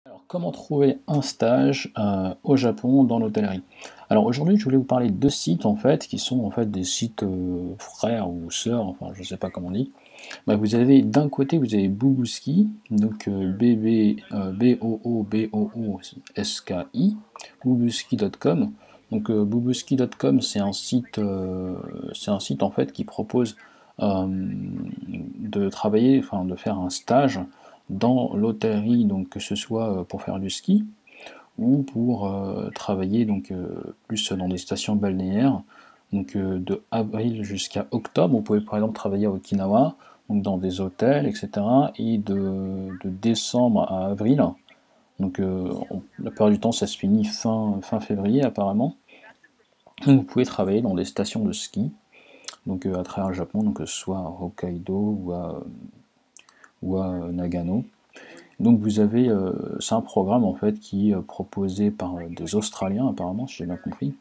Alors, comment trouver un stage au Japon dans l'hôtellerie? Alors aujourd'hui, je voulais vous parler de deux sites en fait, qui sont en fait des sites frères ou sœurs, enfin je sais pas comment on dit. Bah, vous avez d'un côté, vous avez Booboosky, donc B-O-O-B-O-O-S-K-I, booboosky.com. Donc booboosky.com, c'est un site en fait qui propose de travailler, enfin de faire un stage dans l'hôtellerie, donc que ce soit pour faire du ski ou pour travailler donc plus dans des stations balnéaires. Donc de avril jusqu'à octobre, vous pouvez par exemple travailler à Okinawa, donc dans des hôtels, etc. Et de décembre à avril, donc la plupart du temps ça se finit fin février apparemment. Donc vous pouvez travailler dans des stations de ski, donc à travers le Japon, donc que ce soit à Hokkaido ou à Nagano. Donc vous avez, c'est un programme en fait qui est proposé par des Australiens apparemment, si j'ai bien compris.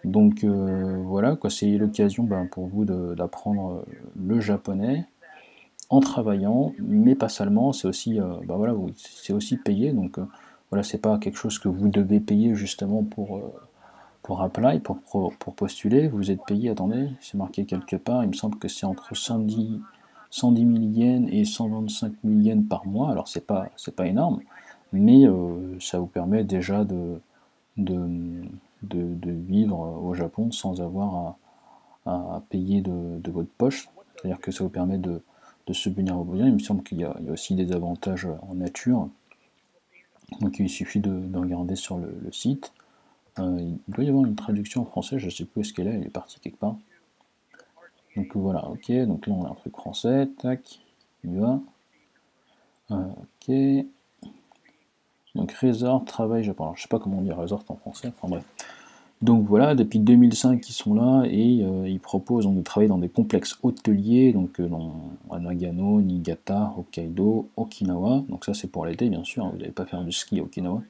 Donc voilà, quoi, c'est l'occasion pour vous d'apprendre le japonais en travaillant, mais pas seulement, c'est aussi, voilà, c'est aussi payé, donc voilà, c'est pas quelque chose que vous devez payer justement pour apply, pour postuler, vous êtes payé, attendez, c'est marqué quelque part, il me semble que c'est entre 110 000 yens et 125 000 yens par mois, alors c'est pas énorme, mais ça vous permet déjà de, de vivre au Japon sans avoir à payer de votre poche, c'est-à-dire que ça vous permet de subvenir aux besoins. Il me semble qu'il y a aussi des avantages en nature, donc il suffit de regarder sur le site. Il doit y avoir une traduction en français, je ne sais plus où est-ce qu'elle est, elle est partie quelque part. Donc voilà, ok, donc là on a un truc français, tac, on y va. Ok. Donc resort, travail, Japon. Alors, je sais pas comment on dit resort en français, enfin bref. Donc voilà, depuis 2005 ils sont là et ils proposent donc, de travailler dans des complexes hôteliers, donc à Nagano, Niigata, Hokkaido, Okinawa. Donc ça c'est pour l'été bien sûr, vous n'allez pas faire du ski à Okinawa.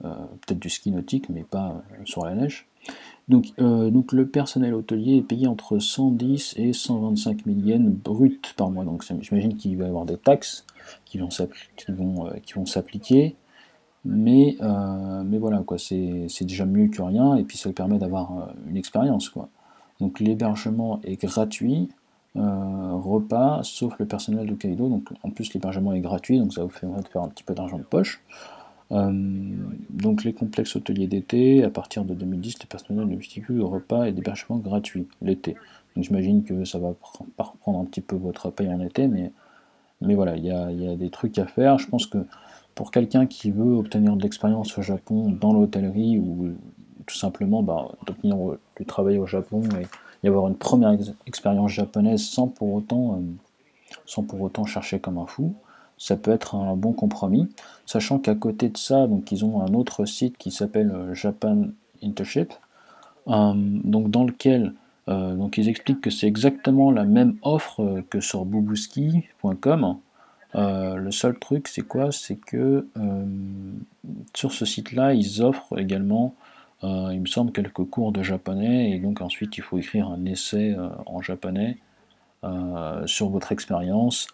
Peut-être du ski nautique mais pas sur la neige. Donc le personnel hôtelier est payé entre 110 et 125 000 yens bruts par mois. Donc j'imagine qu'il va y avoir des taxes qui vont s'appliquer. Mais voilà, quoi, c'est déjà mieux que rien, et puis ça vous permet d'avoir une expérience, quoi. Donc l'hébergement est gratuit, repas, sauf le personnel de Kaido, donc en plus l'hébergement est gratuit, donc ça vous fait faire un petit peu d'argent de poche. Donc les complexes hôteliers d'été, à partir de 2010, le personnel ne justifie de repas et d'hébergement gratuits l'été. Donc j'imagine que ça va pas reprendre un petit peu votre paye en été, mais voilà, il y a des trucs à faire. Je pense que pour quelqu'un qui veut obtenir de l'expérience au Japon dans l'hôtellerie ou tout simplement d'obtenir du travail au Japon et avoir une première expérience japonaise sans pour autant chercher comme un fou, ça peut être un bon compromis. Sachant qu'à côté de ça, donc ils ont un autre site qui s'appelle Japan Internship, donc dans lequel donc ils expliquent que c'est exactement la même offre que sur booboosky.com. Le seul truc, c'est quoi? C'est que sur ce site-là, ils offrent également, il me semble, quelques cours de japonais, et donc ensuite il faut écrire un essai en japonais sur votre expérience,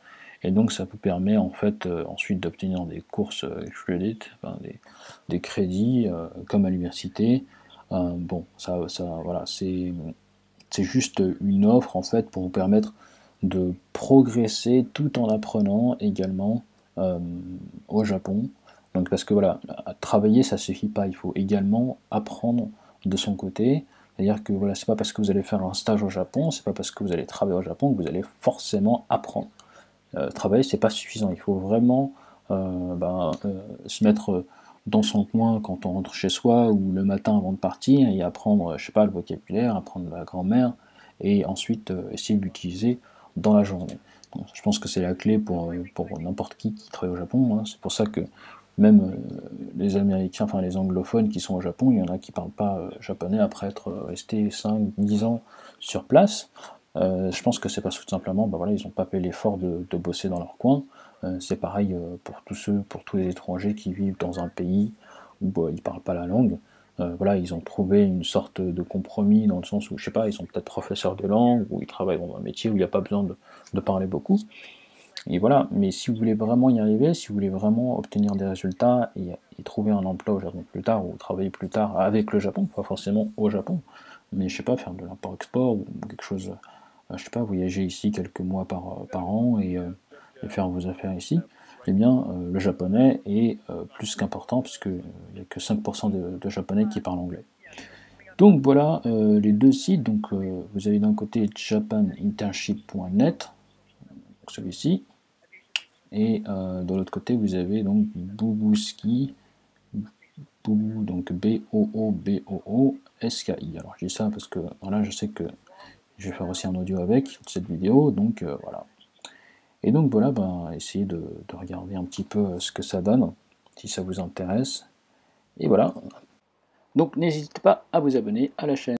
et donc ça vous permet en fait ensuite d'obtenir des courses credit, enfin, des crédits comme à l'université. Bon, voilà, c'est juste une offre en fait pour vous permettre de progresser tout en apprenant également euh, au Japon. Donc parce que voilà, travailler ça suffit pas, il faut également apprendre de son côté. C'est-à-dire que voilà, c'est pas parce que vous allez faire un stage au Japon, c'est pas parce que vous allez travailler au Japon que vous allez forcément apprendre. Travailler c'est pas suffisant, il faut vraiment se mettre dans son coin quand on rentre chez soi ou le matin avant de partir et apprendre, je sais pas, le vocabulaire, apprendre la grammaire et ensuite essayer de l'utiliser dans la journée. Donc, je pense que c'est la clé pour n'importe qui travaille au Japon, hein. C'est pour ça que même les Américains, enfin les anglophones qui sont au Japon, il y en a qui parlent pas japonais après être restés 5-10 ans sur place. Je pense que c'est parce que tout simplement, voilà, ils n'ont pas fait l'effort de bosser dans leur coin. C'est pareil pour tous les étrangers qui vivent dans un pays où ils ne parlent pas la langue. Voilà, ils ont trouvé une sorte de compromis dans le sens où, je sais pas, ils sont peut-être professeurs de langue ou ils travaillent dans un métier où il n'y a pas besoin de parler beaucoup. Et voilà, mais si vous voulez vraiment y arriver, si vous voulez vraiment obtenir des résultats et trouver un emploi au Japon plus tard, ou travailler plus tard avec le Japon, pas forcément au Japon, mais je sais pas, faire de l'import-export ou quelque chose, je sais pas, voyager ici quelques mois par an et faire vos affaires ici, eh bien le japonais est plus qu'important, puisqu'il n'y a que 5% de japonais qui parlent anglais. Donc voilà les deux sites, donc vous avez d'un côté japaninternship.net, celui-ci, et de l'autre côté, vous avez donc Booboski, donc Boobooski. Alors je dis ça parce que voilà, je sais que je vais faire aussi un audio avec cette vidéo, donc voilà. Et donc voilà, ben, essayez de regarder un petit peu ce que ça donne, si ça vous intéresse. Et voilà. Donc n'hésitez pas à vous abonner à la chaîne.